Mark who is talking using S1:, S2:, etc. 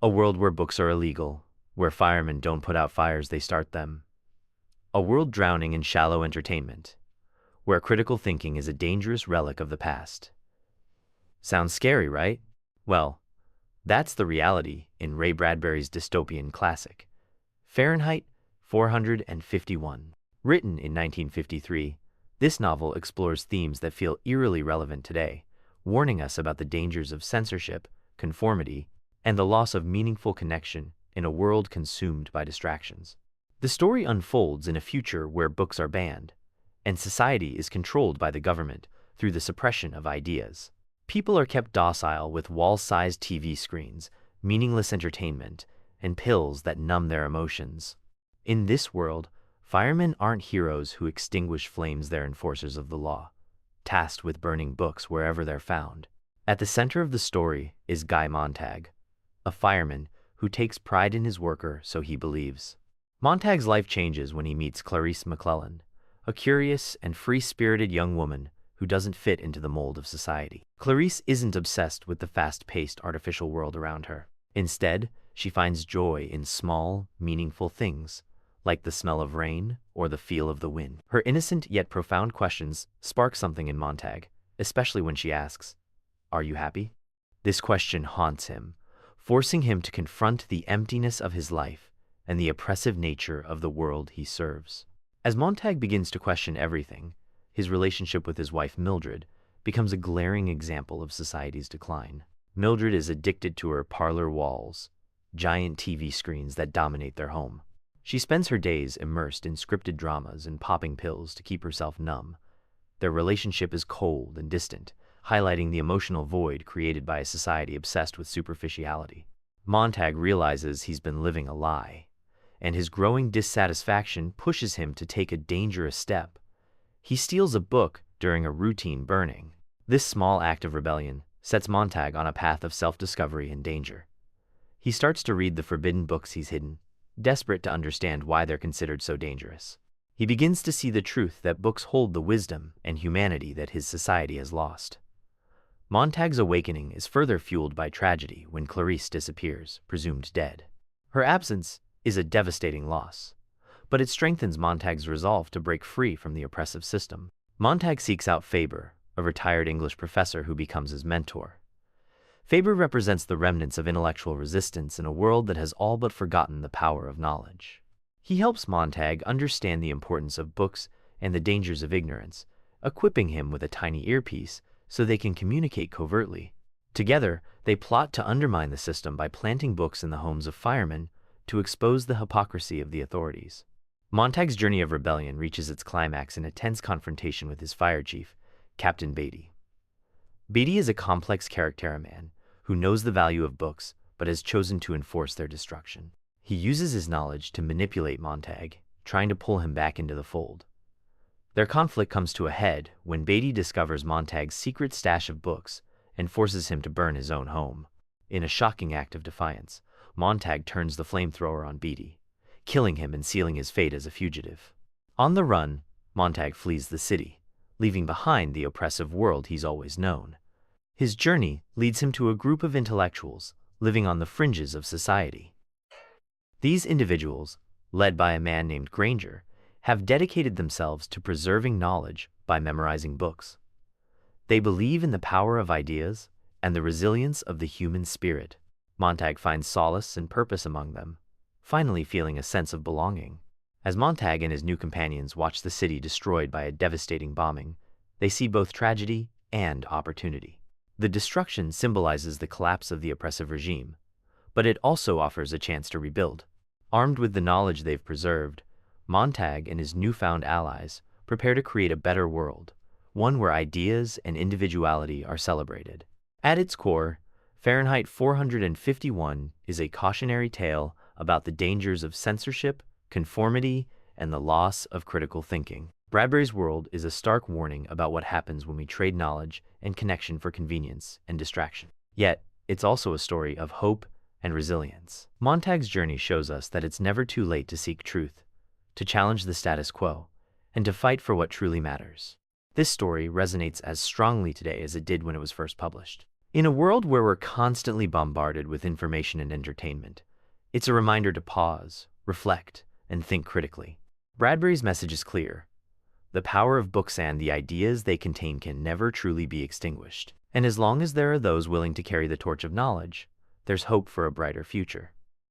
S1: A world where books are illegal, where firemen don't put out fires, they start them. A world drowning in shallow entertainment, where critical thinking is a dangerous relic of the past. Sounds scary, right? Well, that's the reality in Ray Bradbury's dystopian classic, Fahrenheit 451. Written in 1953, this novel explores themes that feel eerily relevant today, warning us about the dangers of censorship, conformity, and the loss of meaningful connection in a world consumed by distractions. The story unfolds in a future where books are banned, and society is controlled by the government through the suppression of ideas. People are kept docile with wall-sized TV screens, meaningless entertainment, and pills that numb their emotions. In this world, firemen aren't heroes who extinguish flames, they're enforcers of the law, tasked with burning books wherever they're found. At the center of the story is Guy Montag, a fireman who takes pride in his worker, so he believes. Montag's life changes when he meets Clarice McClellan, a curious and free-spirited young woman who doesn't fit into the mold of society. Clarice isn't obsessed with the fast-paced artificial world around her. Instead, she finds joy in small, meaningful things, like the smell of rain or the feel of the wind. Her innocent yet profound questions spark something in Montag, especially when she asks, "Are you happy?" This question haunts him, forcing him to confront the emptiness of his life and the oppressive nature of the world he serves. As Montag begins to question everything, his relationship with his wife Mildred becomes a glaring example of society's decline. Mildred is addicted to her parlor walls, giant TV screens that dominate their home. She spends her days immersed in scripted dramas and popping pills to keep herself numb. Their relationship is cold and distant, highlighting the emotional void created by a society obsessed with superficiality. Montag realizes he's been living a lie, and his growing dissatisfaction pushes him to take a dangerous step. He steals a book during a routine burning. This small act of rebellion sets Montag on a path of self-discovery and danger. He starts to read the forbidden books he's hidden, desperate to understand why they're considered so dangerous. He begins to see the truth that books hold the wisdom and humanity that his society has lost. Montag's awakening is further fueled by tragedy when Clarice disappears, presumed dead. Her absence is a devastating loss, but it strengthens Montag's resolve to break free from the oppressive system. Montag seeks out Faber, a retired English professor who becomes his mentor. Faber represents the remnants of intellectual resistance in a world that has all but forgotten the power of knowledge. He helps Montag understand the importance of books and the dangers of ignorance, equipping him with a tiny earpiece so they can communicate covertly. Together, they plot to undermine the system by planting books in the homes of firemen to expose the hypocrisy of the authorities. Montag's journey of rebellion reaches its climax in a tense confrontation with his fire chief, Captain Beatty. Beatty is a complex character, a man who knows the value of books but has chosen to enforce their destruction. He uses his knowledge to manipulate Montag, trying to pull him back into the fold. Their conflict comes to a head when Beatty discovers Montag's secret stash of books and forces him to burn his own home. In a shocking act of defiance, Montag turns the flamethrower on Beatty, killing him and sealing his fate as a fugitive. On the run, Montag flees the city, leaving behind the oppressive world he's always known. His journey leads him to a group of intellectuals living on the fringes of society. These individuals, led by a man named Granger, have dedicated themselves to preserving knowledge by memorizing books. They believe in the power of ideas and the resilience of the human spirit. Montag finds solace and purpose among them, finally feeling a sense of belonging. As Montag and his new companions watch the city destroyed by a devastating bombing, they see both tragedy and opportunity. The destruction symbolizes the collapse of the oppressive regime, but it also offers a chance to rebuild. Armed with the knowledge they've preserved, Montag and his newfound allies prepare to create a better world, one where ideas and individuality are celebrated. At its core, Fahrenheit 451 is a cautionary tale about the dangers of censorship, conformity, and the loss of critical thinking. Bradbury's world is a stark warning about what happens when we trade knowledge and connection for convenience and distraction. Yet, it's also a story of hope and resilience. Montag's journey shows us that it's never too late to seek truth, to challenge the status quo, and to fight for what truly matters. This story resonates as strongly today as it did when it was first published. In a world where we're constantly bombarded with information and entertainment, it's a reminder to pause, reflect, and think critically. Bradbury's message is clear. The power of books and the ideas they contain can never truly be extinguished. And as long as there are those willing to carry the torch of knowledge, there's hope for a brighter future.